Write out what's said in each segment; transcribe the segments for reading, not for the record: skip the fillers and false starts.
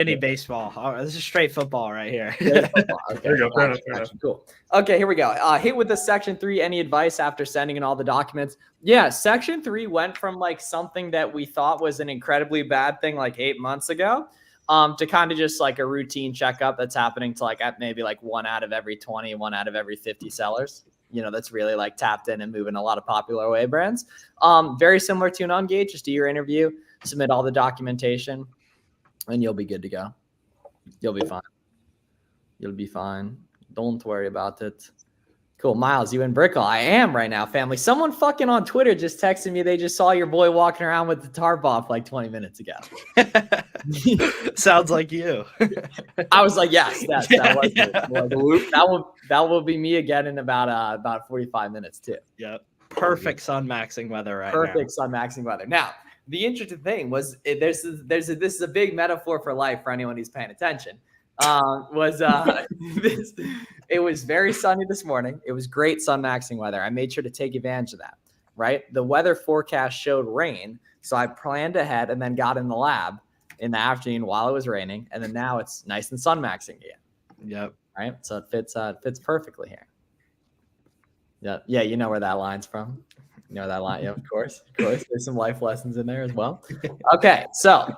Any baseball. Oh, this is straight football right here. Okay. There you go. Fair enough. Cool. Okay, here we go. Hit with the section 3. Any advice after sending in all the documents? Yeah, section 3 went from like something that we thought was an incredibly bad thing like 8 months ago, to kind of just like a routine checkup that's happening to like at maybe like 1 out of every 20, 1 out of every 50 sellers. That's really like tapped in and moving a lot of popular away brands. Very similar to an Ungage. Just do your interview, submit all the documentation, and you'll be good to go. You'll be fine. You'll be fine. Don't worry about it. Cool. Miles, you in Brickell? I am right now, family. Someone fucking on Twitter just texted me. They just saw your boy walking around with the tarp off like 20 minutes ago. Sounds like you. I was like, yes, that was yeah. that will be me again in about 45 minutes too. Yep. Perfect sun maxing weather right Perfect now. sun maxing weather. Now, the interesting thing was this is a big metaphor for life for anyone who's paying attention. It was very sunny this morning. It was great sun maxing weather. I made sure to take advantage of that, right? The weather forecast showed rain. So I planned ahead and then got in the lab in the afternoon while it was raining. And then now it's nice and sun maxing again. Yep. Right. So it fits perfectly here. Yeah. Yeah. You know where that line's from. You know that line. Yeah, of course. There's some life lessons in there as well. Okay. So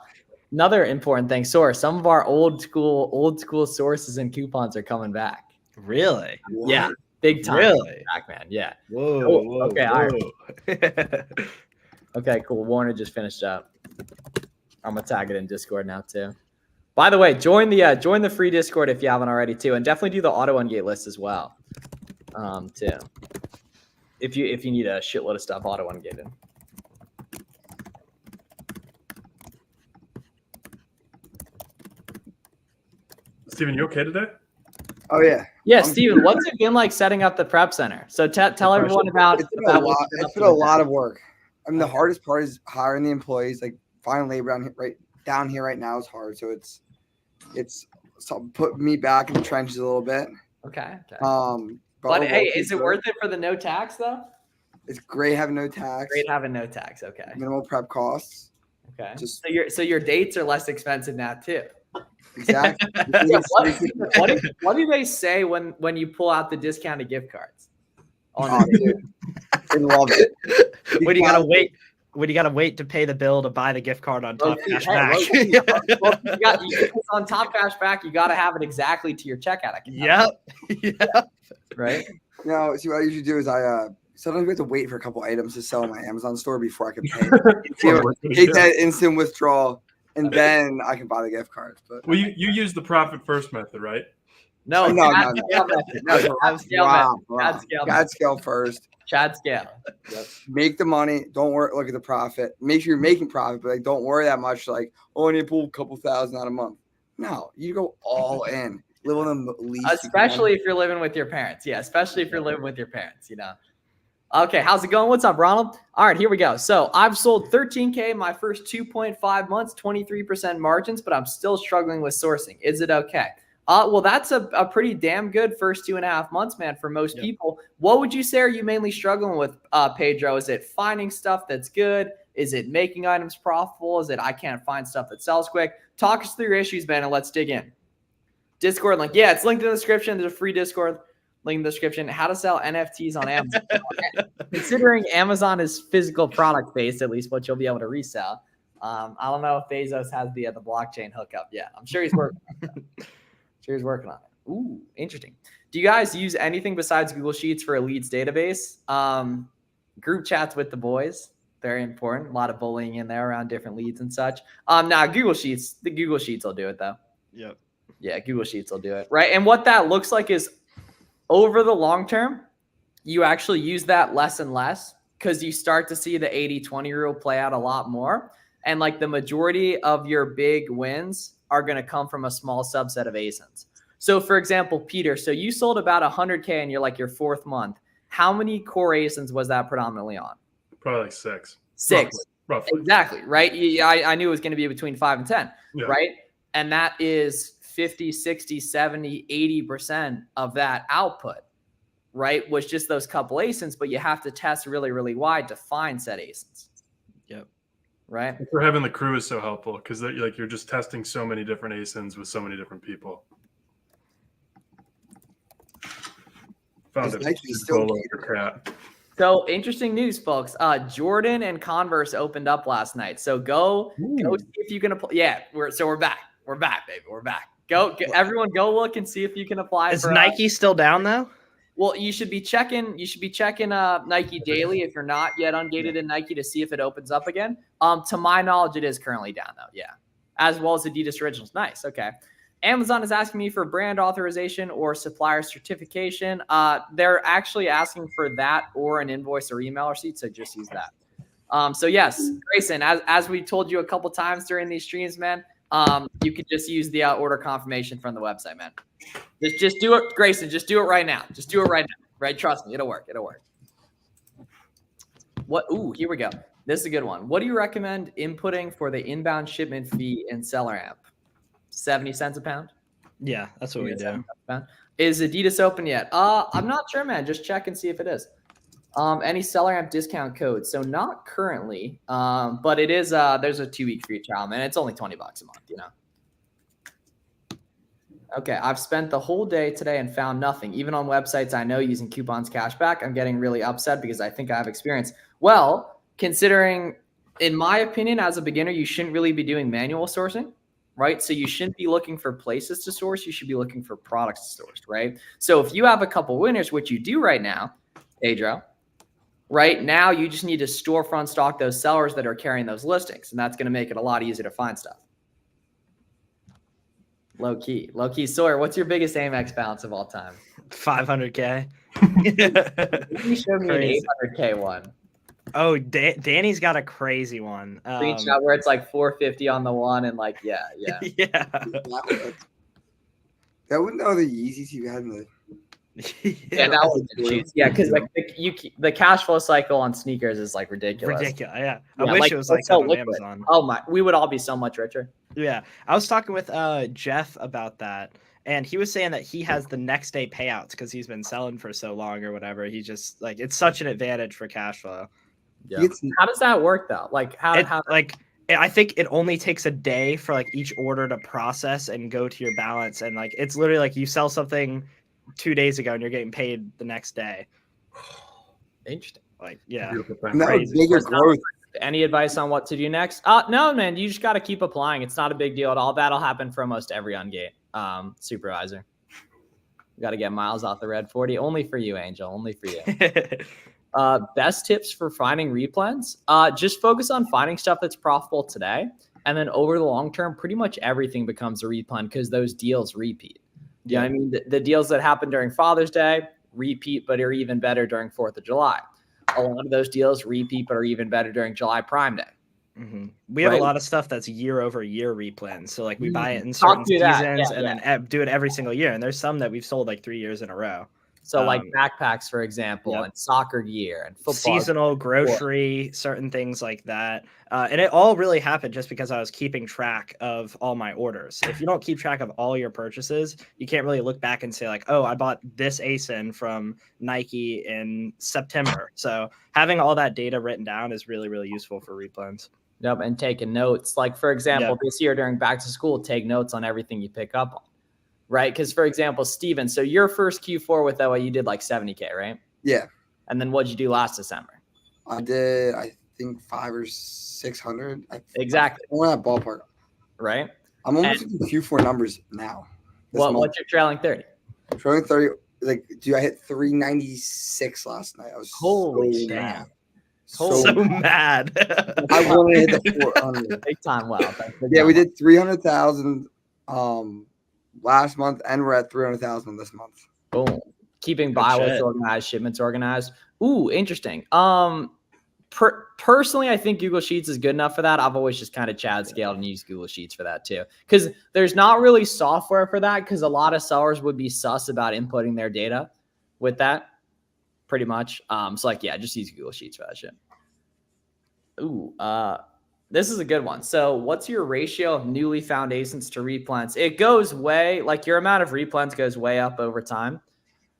another important thing, source. Some of our old school sources and coupons are coming back. Really? Yeah. Big time. Really? Back, man. Yeah. Whoa. Cool. Whoa okay. whoa. All right. Okay, cool. Warner just finished up. I'm gonna tag it in Discord now too. By the way, join the free Discord if you haven't already too, and definitely do the auto ungate list as well. Too. If you need a shitload of stuff auto ungated. Steven, you okay today? Oh yeah. Yeah, Steven, what's it been like setting up the prep center? So tell everyone about it's been a lot of work. I mean, the hardest part is hiring the employees. Like finding labor down here right now is hard. So it's put me back in the trenches a little bit. Okay. But hey, is it worth it for the no tax though? It's great having no tax. Great having no tax. Okay. Minimal prep costs. Okay. So your dates are less expensive now too. Exactly. What do they say when you pull out the discounted gift cards? Dude, I love it. When you gotta wait to pay the bill to buy the gift card on Top Cash Back. On Top Cash Back, you got to have it exactly to your checkout account. Yep. Right. No, see what I usually do is sometimes we have to wait for a couple items to sell in my Amazon store before I can pay. Take that instant withdrawal, and then I can buy the gift cards. But well, you use the profit first method, right? No. Chad scale first. Chad scale. Yep. Make the money. Don't look at the profit. Make sure you're making profit, but don't worry that much. Like, I need to pull a couple thousand out a month. No, you go all in. Live on the least. Especially if you're living with your parents. Yeah, especially if you're living with your parents. Okay, how's it going? What's up, Ronald? All right, here we go. So I've sold 13K my first 2.5 months, 23% margins, but I'm still struggling with sourcing. Is it okay? Well, that's a pretty damn good first 2.5 months, man, for most people. What would you say are you mainly struggling with, Pedro? Is it finding stuff that's good? Is it making items profitable? Is it I can't find stuff that sells quick? Talk us through your issues, man, and let's dig in. Discord link. Yeah, it's linked in the description. There's a free Discord link in the description. How to sell NFTs on Amazon. Considering Amazon is physical product based, at least what you'll be able to resell. I don't know if Bezos has the blockchain hookup yet. I'm sure he's working on it. Ooh, interesting. Do you guys use anything besides Google Sheets for a leads database? Group chats with the boys. Very important. A lot of bullying in there around different leads and such. Google Sheets. The Google Sheets will do it though. Yep. Yeah, Google Sheets will do it. Right. And what that looks like is over the long term, you actually use that less and less because you start to see the 80-20 rule play out a lot more. And like the majority of your big wins are going to come from a small subset of ASINs. So for example, Peter, so you sold about 100K in your fourth month. How many core ASINs was that predominantly on? Probably like 6. 6. Roughly. Exactly. Right. I knew it was going to be between 5 and 10. Yeah. Right. And that is 50, 60, 70, 80% of that output, right? Was just those couple ASINs, but you have to test really, really wide to find said ASINs. Yep. right? For having the crew is so helpful because like you're just testing so many different ASINs with so many different people. Found Is it. Nike still Polo or cat. So interesting news, folks. Jordan and Converse opened up last night. So go see if you can apply. Yeah, we're back. We're back, baby. We're back. Everyone, go look and see if you can apply. Is Nike still down though? Well, you should be checking. You should be checking Nike daily if you're not yet ungated in Nike to see if it opens up again. To my knowledge, it is currently down though. Yeah, as well as Adidas Originals. Nice. Okay. Amazon is asking me for brand authorization or supplier certification. They're actually asking for that or an invoice or email receipt. So just use that. So yes, Grayson, as we told you a couple times during these streams, man, you can just use the order confirmation from the website, man. Just do it, Grayson. Just do it right now. Just do it right now. Right? Trust me, it'll work. It'll work. What? Ooh, here we go. This is a good one. What do you recommend inputting for the inbound shipment fee in SellerAmp? 70 cents a pound? Yeah, that's what we do. Is Adidas open yet? I'm not sure, man. Just check and see if it is. Any SellerAmp discount code? So not currently, but it is. There's a 2-week free trial, man. It's only $20 a month, you know. Okay, I've spent the whole day today and found nothing. Even on websites I know using coupons cashback, I'm getting really upset because I think I have experience. Well, considering, in my opinion, as a beginner, you shouldn't really be doing manual sourcing. Right? So you shouldn't be looking for places to source. You should be looking for products to source, right? So if you have a couple winners, which you do right now, Pedro, right now you just need to storefront stock those sellers that are carrying those listings. And that's going to make it a lot easier to find stuff. Low key. Sawyer, what's your biggest Amex balance of all time? 500K. You showed me an 800K one. Oh, Danny's got a crazy one. Screenshot where it's like 450 on the one and like, yeah. Yeah. That wouldn't know the Yeezys you had in the. Yeah, that was juice. Yeah, because like the cash flow cycle on sneakers is like ridiculous. Yeah. I wish it was like that on Amazon. Oh my, we would all be so much richer. Yeah, I was talking with Jeff about that, and he was saying that he has the next day payouts because he's been selling for so long or whatever. He just like it's such an advantage for cash flow. Yeah. How does that work though? Like how like I think it only takes a day for like each order to process and go to your balance, and like it's literally like you sell something 2 days ago and you're getting paid the next day. Interesting. Like yeah, bigger growth. Any advice on what to do next? No, man. You just got to keep applying. It's not a big deal at all. That'll happen for almost every ungate supervisor. You got to get miles off the red 40. Only for you, Angel. Only for you. Best tips for finding replens. Just focus on finding stuff that's profitable today. And then over the long term, pretty much everything becomes a replen because those deals repeat. You know what I mean? The deals that happen during Father's Day repeat, but are even better during 4th of July. A lot of those deals repeat, but are even better during July Prime Day. Mm-hmm. We have a lot of stuff that's year over year replens. So like we buy it in certain seasons then do it every single year. And there's some that we've sold like 3 years in a row. So like backpacks, for example, and soccer gear and football. Seasonal, grocery, certain things like that. And it all really happened just because I was keeping track of all my orders. If you don't keep track of all your purchases, you can't really look back and say like, oh, I bought this ASIN from Nike in September. So having all that data written down is really, really useful for replens. Yep, and taking notes. Like, for example, this year during back to school, take notes on everything you pick up on. Right? Because, for example, Steven, so your first Q4 with OA, you did like 70K, right? Yeah. And then what'd you do last December? I did, I think 500 or 600. Exactly. I'm in that ballpark. Right? I'm almost in Q4 numbers now. What's your trailing 30? Trailing 30, like, dude, I hit 396 last night. I was holy so damn. So mad. I wanted to hit the 400. Big time. Wow. Yeah, we did 300,000 last month, and we're at 300,000 this month. Boom. Keeping buy lists organized, shipments organized. Ooh, interesting. Personally, I think Google Sheets is good enough for that. I've always just kind of Chad scaled and used Google Sheets for that too. Because there's not really software for that because a lot of sellers would be sus about inputting their data with that pretty much. So like, yeah, just use Google Sheets for that shit. Ooh, this is a good one. So what's your ratio of newly found ASINs to replens? It goes way, like your amount of replens goes way up over time,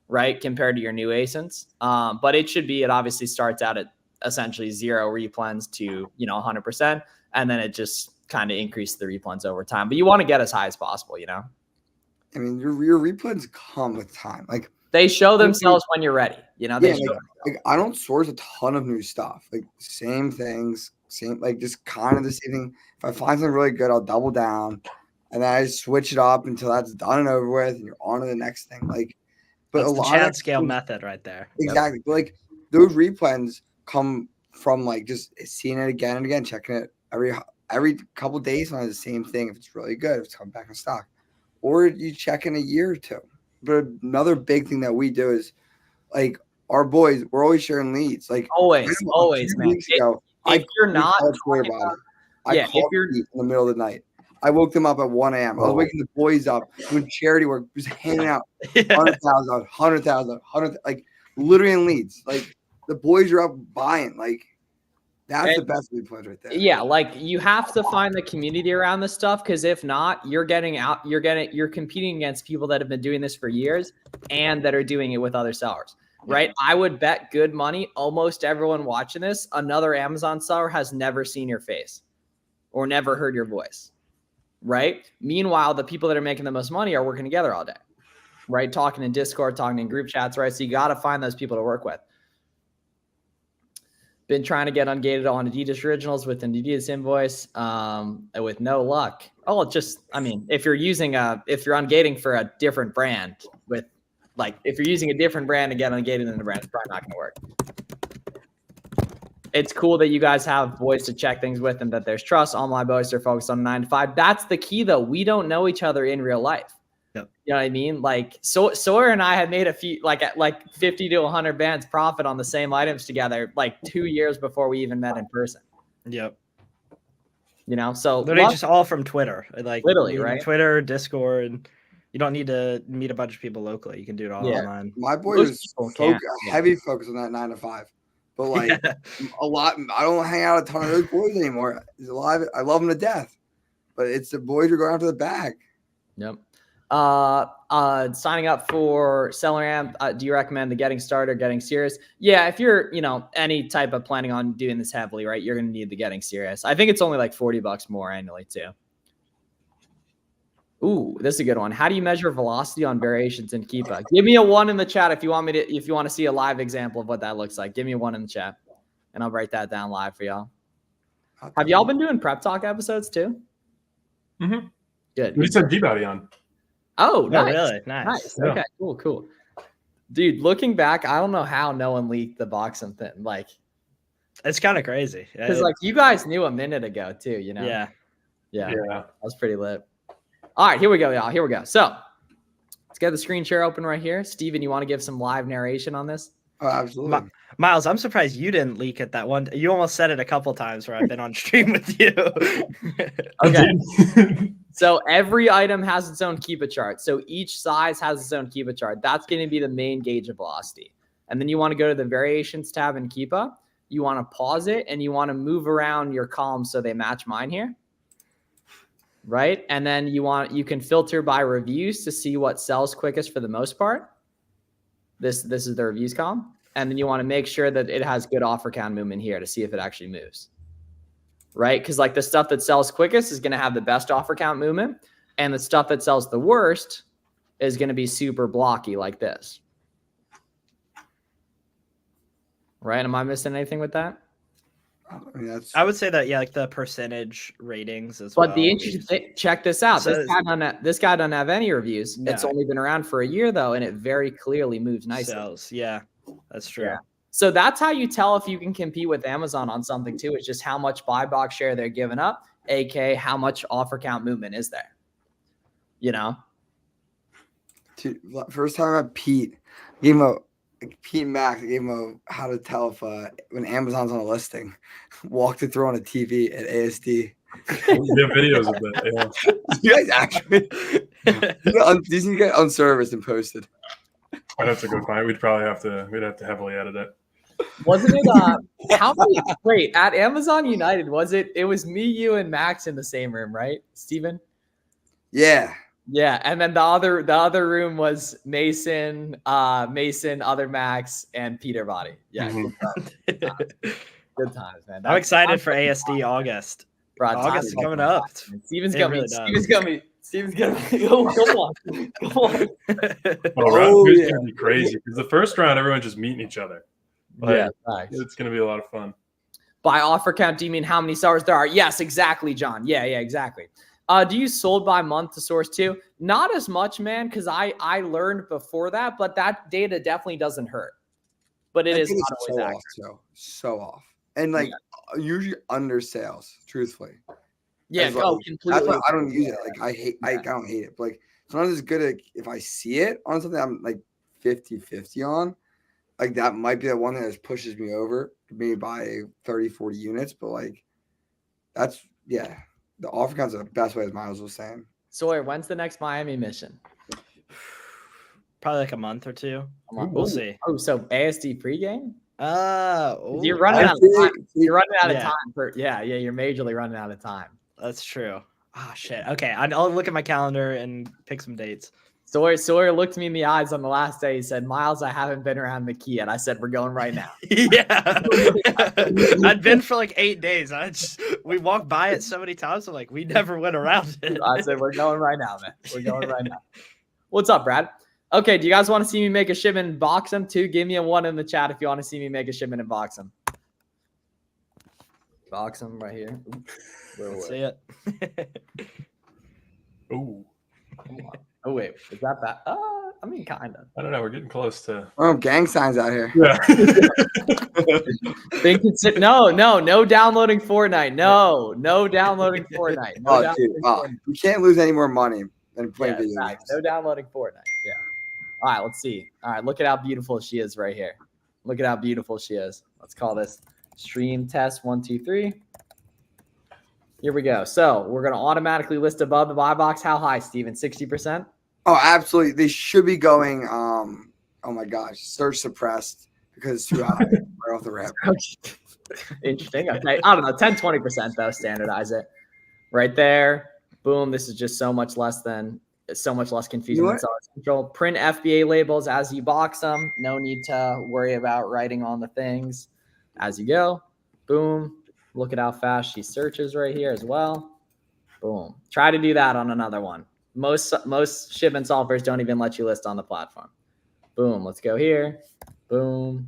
right? Compared to your new ASINs. But it obviously starts out at essentially 0 replens to, 100%. and then it just kind of increased the refunds over time. But you want to get as high as possible, you know. I mean, your refunds come with time. Like They show themselves when you're ready. You know, they yeah, show like I don't source a ton of new stuff. Like same things, same like just kind of the same thing. If I find something really good, I'll double down, and then I switch it up until that's done and over with, and you're on to the next thing. Like, but That's a the lot Chad of scale method right there. exactly. But like those replens come from like just seeing it again and again, checking it every couple days on the same thing. If it's really good, if it's coming back in stock, or you check in a year or two. But another big thing that we do is like our boys, we're always sharing leads. Like always, a always, few man. weeks ago, If you're not called Troy talking about about- it. I yeah, if called you're- Pete in the middle of the night. I woke them up at 1 a.m. I was waking the boys up doing charity work, just handing out 100,000, 100,000, 100, like literally in leads. Like the boys are up buying. Like that's the best lead pledge right there. Yeah, like you have to find the community around this stuff, because if not, you're competing against people that have been doing this for years and that are doing it with other sellers, right? I would bet good money almost everyone watching this, another Amazon seller has never seen your face or never heard your voice, right? Meanwhile, the people that are making the most money are working together all day, right? Talking in Discord, talking in group chats, right? So you got to find those people to work with. Been trying to get ungated on Adidas Originals with an Adidas invoice with no luck. Oh, I mean, if you're ungating for a different brand if you're using a different brand to get ungated in the brand, it's probably not going to work. It's cool that you guys have boys to check things with and that there's trust. All my boys are focused on 9 to 5. That's the key though. We don't know each other in real life. Yep. You know what I mean? Like Sawyer and I had made a few like 50 to 100 bands profit on the same items together like 2 years before we even met in person. Yep. You know, so Literally just all from Twitter. Like Literally, right? Twitter, Discord. You don't need to meet a bunch of people locally. You can do it all online. My boys Most people are can. heavy focus on that 9 to 5. But like a lot, I don't hang out a ton of those boys anymore. There's a lot of it. I love them to death, but it's the boys who are going after the bag. Yep. Signing up for SellerAmp, do you recommend the Getting Started or Getting Serious? Yeah, if you're, any type of planning on doing this heavily, right, you're going to need the Getting Serious. I think it's only like $40 more annually too. Ooh, this is a good one. How do you measure velocity on variations in Keepa? Give me a 1 in the chat if you want to see a live example of what that looks like. Give me a 1 in the chat, and I'll write that down live for y'all. Have y'all been doing prep talk episodes too? Mm-hmm. Good. We just had G-Body on. Oh, nice. Really? Nice. Yeah. Okay, cool. Dude, looking back, I don't know how no one leaked the boxing thing. Like, It's kind of crazy. because like you guys knew a minute ago too, Yeah. Yeah. Yeah. That was pretty lit. All right, here we go, y'all. Here we go. So let's get the screen share open right here. Steven, you want to give some live narration on this? Oh, absolutely. Miles, I'm surprised you didn't leak it that one. You almost said it a couple times where I've been on stream with you. Okay. So every item has its own Keepa chart. So each size has its own Keepa chart. That's going to be the main gauge of velocity. And then you want to go to the variations tab in Keepa. You want to pause it and you want to move around your columns so they match mine here. Right? And then you can filter by reviews to see what sells quickest for the most part. This is the reviews column. And then you want to make sure that it has good offer count movement here to see if it actually moves. Right? Because like the stuff that sells quickest is going to have the best offer count movement. And the stuff that sells the worst is going to be super blocky like this. Right? Am I missing anything with that? I mean, I would say that, yeah, like the percentage ratings as well. But the interesting thing, check this out. So- This guy doesn't have any reviews. No. It's only been around for a year though, and it very clearly moves nicely. Sells. Yeah, that's true. Yeah. So that's how you tell if you can compete with Amazon on something too. It's just how much buy box share they're giving up, aka how much offer count movement is there. Dude, first time I met Pete, gave him Pete and Max, I gave him a how to tell if when Amazon's on a listing. Walked it through on a TV at ASD. We have videos of that. Yeah. You guys actually these can get unserviced and posted. I'd have to go find it. We'd have to heavily edit it. Wasn't it how many wait, at Amazon United, it was me, you, and Max in the same room, right, Steven? Yeah. Yeah, and then the other room was Mason, other Max, and Peter Body. Yeah, Mhm. good times, man. I'm excited for ASD August. Bro, August is time coming up. Steven's It gonna really be. does. Steven's gonna be. Oh, come on, come on. Oh, round two is yeah. gonna be crazy because the first round everyone's just meeting each other. Yeah, Like, thanks. it's gonna be a lot of fun. By offer count, do you mean how many stars there are? Yes, exactly, John. Yeah, exactly. Do you sold by month to source too? Not as much, man, because I learned before that, but that data definitely doesn't hurt. But it That is thing not so always off, accurate. so off, and like usually under sales. Truthfully, Yeah, as well. completely. That's why I don't use it. Like I don't hate it. But like sometimes it's good if I see it on something I'm like 50-50 on. Like that might be the one that just pushes me over maybe by 30-40 units. But like that's the offer count's the best way, as Miles was saying. Sawyer, when's the next Miami mission? Probably like a month or two. We'll see. Oh, so ASD pregame? Ooh, You're running out of time. You're running out of Yeah. time for you're majorly running out of time. That's true. Oh shit. Okay, I'll look at my calendar and pick some dates. Sawyer looked me in the eyes on the last day. He said, "Miles, I haven't been around the key yet." I said, "We're going right now." Yeah, I'd been for like 8 days. We walked by it so many times. I'm like, we never went around it. I said, "We're going right now, man. We're going right now." What's up, Brad? Okay, do you guys want to see me make a shipment and box them too? Give me a 1 in the chat if you want to see me make a shipment and box them. Box them right here. Let's see it. Ooh, Come on. Oh wait, is that bad? I mean, kind of. I don't know. We're getting close to. Oh, gang signs out here. Yeah. No downloading Fortnite. No downloading Fortnite. No Oh, downloading dude, Fortnite. you can't lose any more money than playing Yeah, video facts. games. No downloading Fortnite. Yeah. All right, let's see. All right, look at how beautiful she is right here. Look at how beautiful she is. Let's call this stream test 1, 2, 3. Here we go. So we're gonna automatically list above the buy box. How high, Steven? 60%? Oh, absolutely. They should be going. Oh my gosh, search suppressed because it's too high right off the rip. Interesting. Okay. I don't know. 10, 20% though. Standardize it. Right there. Boom. This is just so much less confusing than Seller Central. Print FBA labels as you box them. No need to worry about writing on the things as you go. Boom. Look at how fast she searches right here as well. Boom. Try to do that on another one. Most shipment softwares don't even let you list on the platform. Boom. Let's go here. Boom.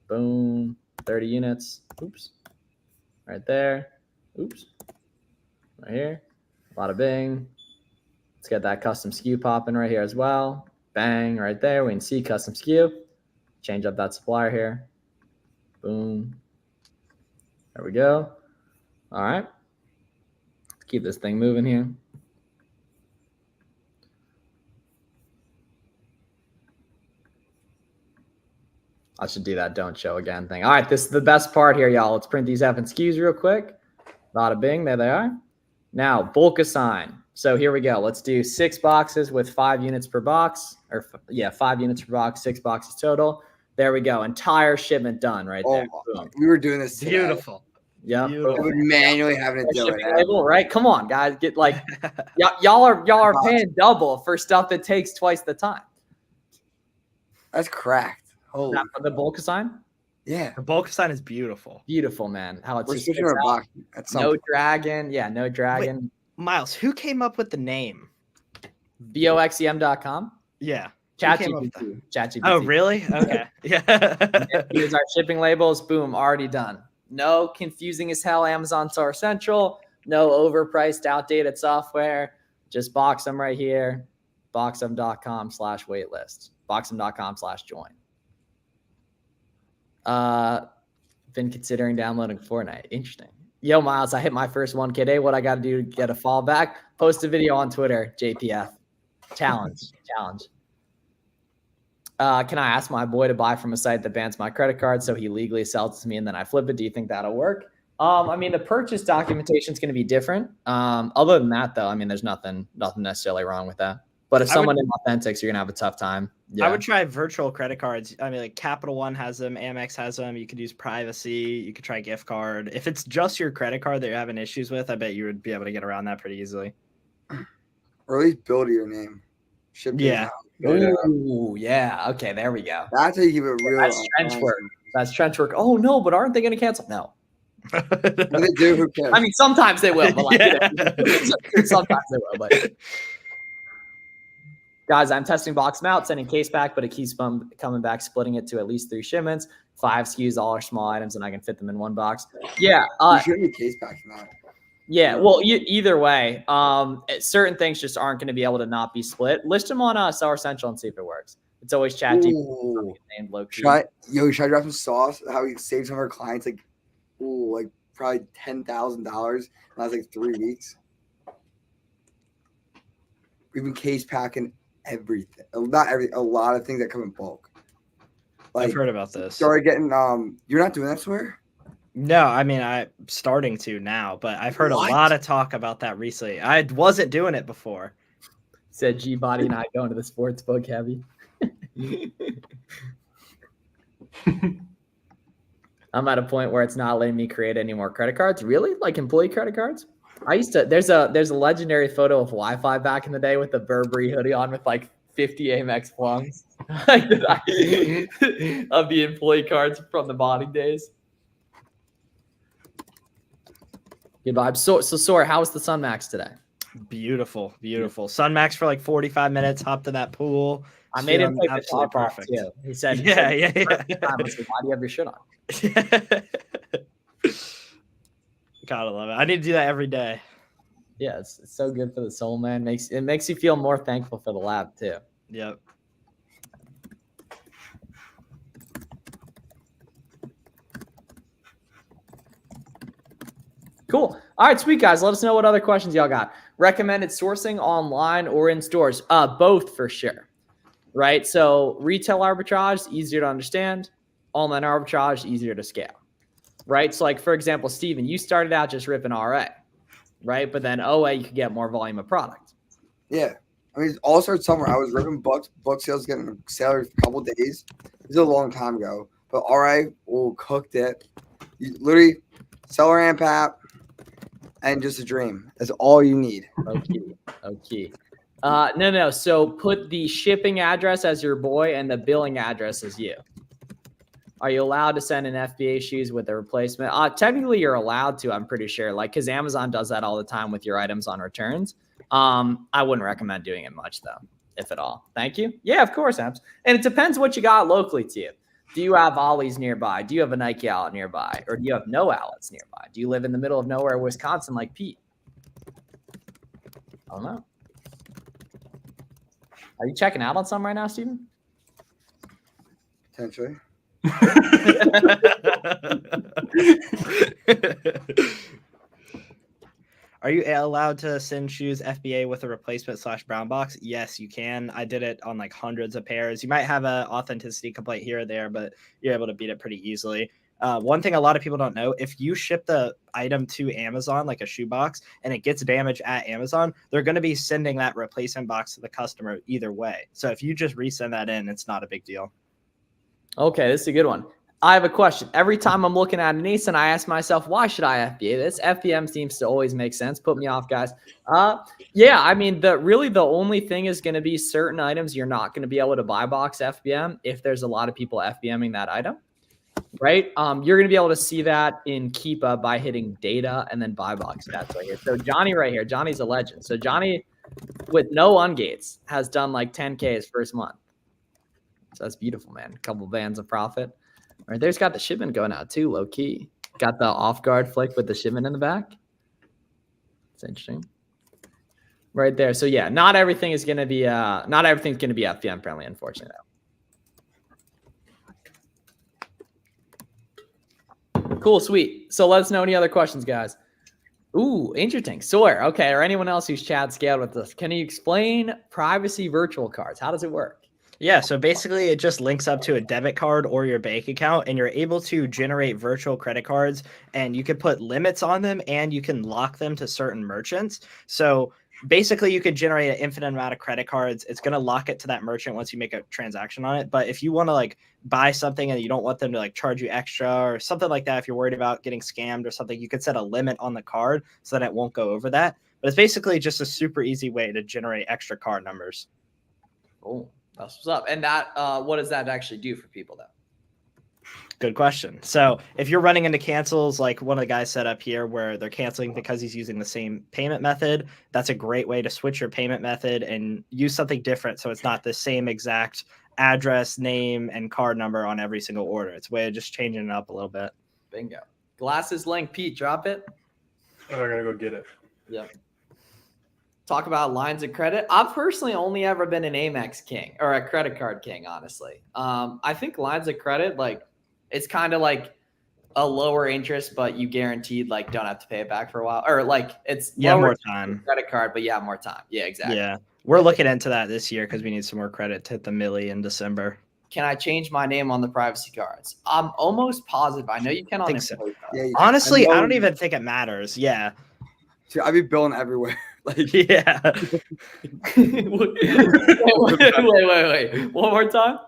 Boom. 30 units. Oops. Right there. Oops. Right here. Bada bing. Let's get that custom SKU popping right here as well. Bang. Right there. We can see custom SKU. Change up that supplier here. Boom. There we go. All right. Let's keep this thing moving here. I should do that don't show again thing. All right, this is the best part here, y'all. Let's print these F and SKUs real quick. Bada bing, there they are. Now, bulk assign. So here we go. Let's do 6 boxes with 5 units per box. 5 units per box, 6 boxes total. There we go. Entire shipment done right there. Boom. We were doing this today. Beautiful. Yeah. We were manually having to do Shipping it. label, right? Come on, guys. Get like y'all are paying double for stuff that takes twice the time. That's cracked. Holy, That for the bulk assign? yeah. The bulk sign is beautiful. Beautiful, man. How it's We're just switching it's our out. box. That's No something. dragon. Yeah, no dragon. Miles, who came up with the name? BOXEM.com. Yeah. Who came up with ChatGPT. ChatGPT. Oh, really? Okay. Yeah. Here's our shipping labels. Boom, already done. No confusing as hell Amazon Seller Central. No overpriced, outdated software. Just box them right here. Boxem.com/waitlist. Boxem.com/join. Been considering downloading Fortnite. Interesting. Yo, Miles, I hit my first 1K day. What I got to do to get a fall back? Post a video on Twitter, JPF. Challenge. Can I ask my boy to buy from a site that bans my credit card so he legally sells it to me and then I flip it? Do you think that'll work? I mean, the purchase documentation is going to be different. Other than that, though, I mean, there's nothing necessarily wrong with that. But if someone in Authentics, you're going to have a tough time. Yeah. I would try virtual credit cards. I mean, like Capital One has them, Amex has them. You could use Privacy. You could try gift card. If it's just your credit card that you're having issues with, I bet you would be able to get around that pretty easily. Or at least build your name. Ship it Yeah. out. Ooh, yeah. Okay, there we go. That's how you keep it real. That's trench work. That's trench work. Oh, no, but aren't they going to cancel? No. When they do, who cares? I mean, sometimes they will, but like, Yeah. sometimes they will. But guys, I'm testing box them out, sending case back, but it keeps coming back, splitting it to at least 3 shipments, 5 SKUs, all are small items, and I can fit them in one box. Yeah. You shouldn't be case packing that. Yeah, well, either way, certain things just aren't going to be able to not be split. List them on Seller Central and see if it works. It's always ChatGPT Ooh. named low-key. Should I drop some sauce? How we saved some of our clients like probably $10,000 in the last like 3 weeks. We've been case packing everything. Not everything, a lot of things that come in bulk. Like, I've heard about this. started getting you're not doing that, swear? No, I mean I'm starting to now, but I've heard What? a lot of talk about that recently. I wasn't doing it before. Said G Body and I going to the sports book heavy. I'm at a point where it's not letting me create any more credit cards. Really? Like employee credit cards? I used to. There's a legendary photo of Wi-Fi back in the day with the Burberry hoodie on with like 50 Amex plums of the employee cards from the bonding days. Good vibes. So Sora, how was the Sun Max today? Beautiful, beautiful. Sunmax for like 45 minutes. Hopped in that pool. I made him Feeling play absolutely perfect. Too. He said, Yeah. I was like, why do you have your shirt on? Gotta love it. I need to do that every day. Yeah, it's so good for the soul, man. It makes you feel more thankful for the lab too. Yep. Cool. All right, sweet guys. Let us know what other questions y'all got. Recommended sourcing online or in stores? Both for sure. Right. So retail arbitrage, easier to understand. Online arbitrage, easier to scale. Right. So like, for example, Steven, you started out just ripping RA. Right. But then OA, you could get more volume of product. Yeah. I mean, it all started somewhere. I was ripping book sales, getting a sale every couple of days. This is a long time ago. But RA, cooked it. You literally seller amp app and just a dream. That's all you need. Okay. No. So put the shipping address as your boy and the billing address as you. Are you allowed to send in FBA shoes with a replacement? Technically, you're allowed to, I'm pretty sure. Like, because Amazon does that all the time with your items on returns. I wouldn't recommend doing it much, though, if at all. Thank you. Yeah, of course, Abs. And it depends what you got locally to you. Do you have Ollie's nearby? Do you have a Nike outlet nearby? Or do you have no outlets nearby? Do you live in the middle of nowhere, Wisconsin, like Pete? I don't know. Are you checking out on some right now, Steven? Potentially. Are you allowed to send shoes FBA with a replacement / brown box? Yes, you can. I did it on like hundreds of pairs. You might have an authenticity complaint here or there, but you're able to beat it pretty easily. One thing a lot of people don't know, if you ship the item to Amazon, like a shoe box, and it gets damaged at Amazon, they're going to be sending that replacement box to the customer either way. So if you just resend that in, it's not a big deal. Okay, this is a good one. I have a question. Every time I'm looking at an ASIN, I ask myself, why should I FBA this? FBM seems to always make sense. Put me off, guys. Yeah, I mean, the only thing is going to be certain items you're not going to be able to buy box FBM if there's a lot of people FBMing that item, right? You're going to be able to see that in Keepa by hitting data and then buy box stats right here. So Johnny right here, Johnny's a legend. So Johnny, with no ungates, has done like 10K his first month. So that's beautiful, man. A couple bands of profit. All right, there's got the shipment going out too, low key. Got the off guard flick with the shipment in the back. It's interesting. Right there. So yeah, not everything's gonna be FBM friendly, unfortunately. Cool, sweet. So let us know any other questions, guys. Ooh, interesting. Sawyer, okay, or anyone else who's chat scaled with this. Can you explain privacy virtual cards? How does it work? Yeah, so basically it just links up to a debit card or your bank account, and you're able to generate virtual credit cards, and you could put limits on them and you can lock them to certain merchants. So basically you could generate an infinite amount of credit cards. It's going to lock it to that merchant once you make a transaction on it. But if you want to like buy something and you don't want them to like charge you extra or something like that, if you're worried about getting scammed or something, you could set a limit on the card so that it won't go over that. But it's basically just a super easy way to generate extra card numbers. Oh. That's what's up. And that, what does that actually do for people, though? Good question. So if you're running into cancels like one of the guys set up here where they're canceling because he's using the same payment method, that's a great way to switch your payment method and use something different so it's not the same exact address, name, and card number on every single order. It's a way of just changing it up a little bit. Bingo. Glasses link, Pete, drop it. Oh, I gotta go get it. Yep. Talk about lines of credit. I've personally only ever been an Amex king or a credit card king, honestly. I think lines of credit, like, it's kind of like a lower interest, but you guaranteed like don't have to pay it back for a while, or like it's Yeah, lower more interest time. credit card, but yeah, more time. Yeah, exactly. Yeah. We're looking into that this year because we need some more credit to hit the milli in December. Can I change my name on the privacy cards? I'm almost positive. I know you can on think so. employee cards. Yeah, Honestly, I know- don't even think it matters. Yeah. See, I be billing everywhere. Like, Yeah. wait. One more time.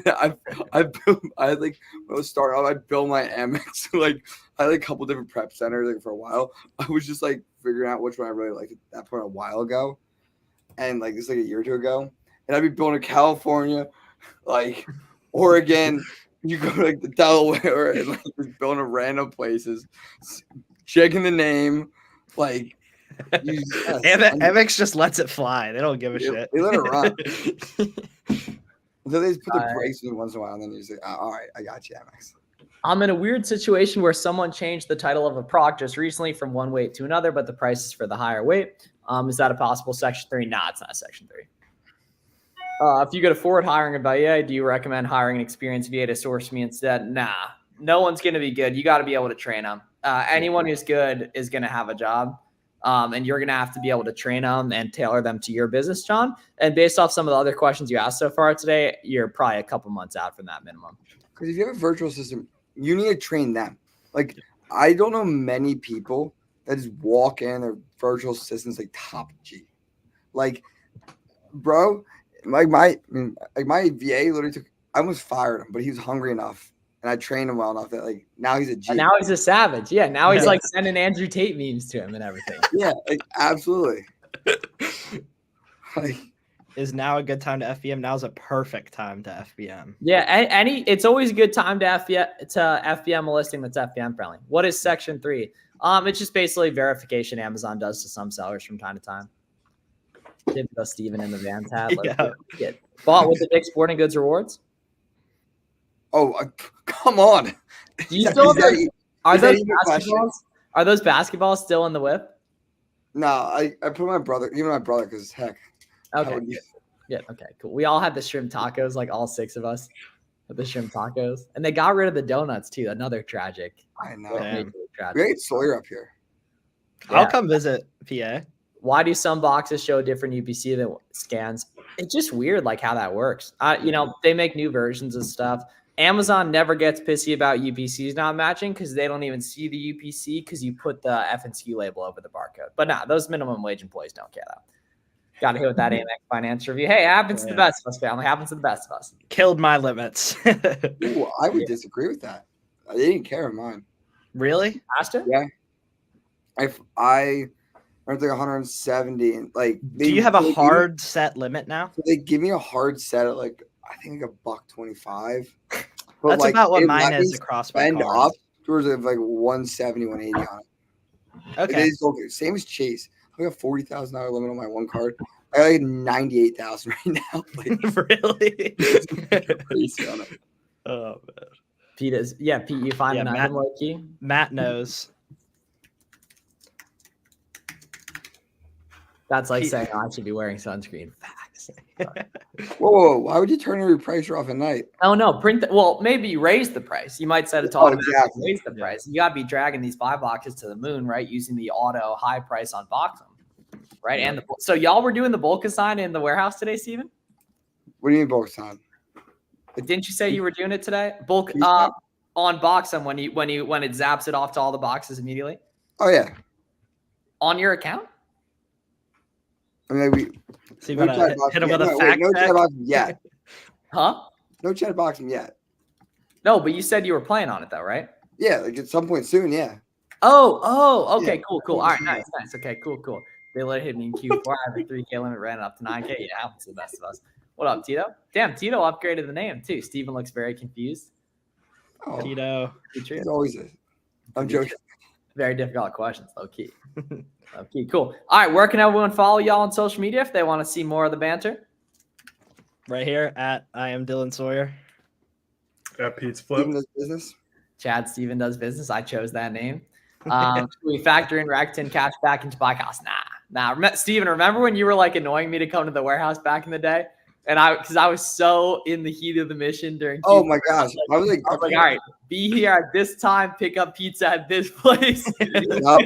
I bill, I had like when I was starting off, I bill my Amex. Like I had like a couple different prep centers like for a while. I was just like figuring out which one I really liked at that point a while ago, and like it's like a year or two ago. And I'd be billing to California, like Oregon. You go to like the Delaware and like just billing to random places, checking the name, like. Amex just lets it fly. They don't give a shit. They let it run. So they just put the brakes in once in a while, and then you say, oh, "All right, I got you, Amex." I'm in a weird situation where someone changed the title of a product just recently from one weight to another, but the price is for the higher weight. Is that a possible Section 3? Nah, it's not Section 3. If you go to Forward Hiring a VA, do you recommend hiring an experienced VA to source me instead? Nah, no one's going to be good. You got to be able to train them. Anyone who's good is going to have a job. And you're going to have to be able to train them and tailor them to your business, John. And based off some of the other questions you asked so far today, you're probably a couple months out from that minimum. Because if you have a virtual system, you need to train them. Like, I don't know many people that just walk in their virtual assistants like top G. Like, bro, like my VA literally took. I almost fired him, but he was hungry enough, and I trained him well enough that like now he's a G. And now he's a savage. Yeah, now he's like sending Andrew Tate memes to him and everything. Yeah, like absolutely. Like, Is now a good time to FBM? Now's a perfect time to FBM. Yeah, it's always a good time to FBM a listing that's FBM friendly. What is Section 3? It's just basically verification Amazon does to some sellers from time to time. Typical Steven in the Vans hat. Get bought with the Dick's Sporting Goods rewards. oh, come on. Do you still are those question? basketballs? Are those basketballs still in the whip? No, I put my brother, even my brother, because heck. Okay. Yeah. Okay. Cool. We all had the shrimp tacos, like all six of us, had the shrimp tacos, and they got rid of the donuts too. Another tragic. I know. Damn. We ate Sawyer up here. I'll Yeah. come visit PA. Why do some boxes show different UPC than scans? It's just weird, like how that works. They make new versions of stuff. Amazon never gets pissy about UPCs not matching because they don't even see the UPC because you put the F&SKU label over the barcode. But nah, those minimum wage employees don't care though. Got to hit with that Amex finance review. Hey, it happens to the best of us, family. Happens to the best of us. Killed my limits. Ooh, I would disagree with that. They didn't care of mine. Really? Ashton? Yeah. I earned like 170, and like Do you have a hard set limit now? They give me a hard set at like I think like $1.25. But That's like, about what it mine let is me across my spend cards. up towards like 170, 180 on it. Okay. It is okay. Same as Chase. I got $40,000 limit on my one card. I got like 98,000 right now. Like, Really? crazy on it. Oh man. Pete, you find Yeah, an Matt- item low key? Matt knows. That's like Pete- saying I should be wearing sunscreen. Facts. Whoa, why would you turn your pricer off at night? Oh no, well, maybe you raise the price. You might set it to Oh, automatically exactly. raise the price. You gotta be dragging these buy boxes to the moon, right? Using the auto high price on box them. Right. And so y'all were doing the bulk assign in the warehouse today, Steven? What do you mean bulk time? Didn't you say you were doing it today? Bulk Yeah. on box them when it zaps it off to all the boxes immediately Oh yeah. on your account? I mean, like, So you no gotta chat box hit him yet. with a No, fact no check. chat box yet. Huh? No chat boxing yet. No, but you said you were playing on it though, right? Yeah, like at some point soon. Yeah. Okay, Yeah. cool. All right, nice. Okay, cool. They let it hit me in Q4. I have a 3K limit, ran it up to 9K. Yeah, happens to the best of us. What up, Tito? Damn, Tito upgraded the name too. Steven looks very confused. Oh, Tito. Petrie? it always is. I'm joking. Very difficult questions, low key. Low key, cool. All right, where can everyone follow y'all on social media if they want to see more of the banter? Right here at I am Dylan Sawyer. At Pete's Flip. Even this business. Chad Steven does business. I chose that name. We factor in Rakuten cash back into buy cost. Nah. Steven, remember when you were like annoying me to come to the warehouse back in the day? And because I was so in the heat of the mission during. Oh Q4, my gosh. I was like, all right, be here at this time, pick up pizza at this place. Yup.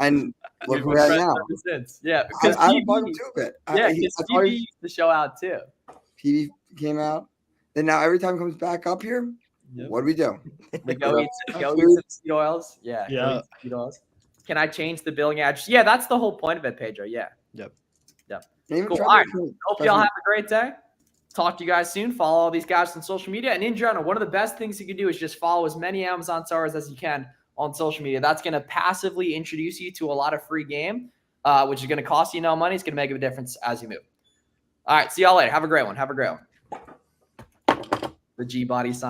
And look We've where been we're at friends now. ever since. Yeah, I because don't bug him too a bit. yeah, because PB used to show out too. PB came out. Then now every time it comes back up here, Yep. what do we do? We go eat Food. some seed oils. Yeah. Yeah. Go eat some seed oils. Can I change the billing address? Yeah, that's the whole point of it, Pedro. Yeah. Yep. And even Cool. try All right. to- Hope y'all have a great day. Talk to you guys soon. Follow all these guys on social media. And in general, one of the best things you can do is just follow as many Amazon sellers as you can on social media. That's going to passively introduce you to a lot of free game, which is going to cost you no money. It's going to make a difference as you move. All right. See y'all later. Have a great one. The G body sign.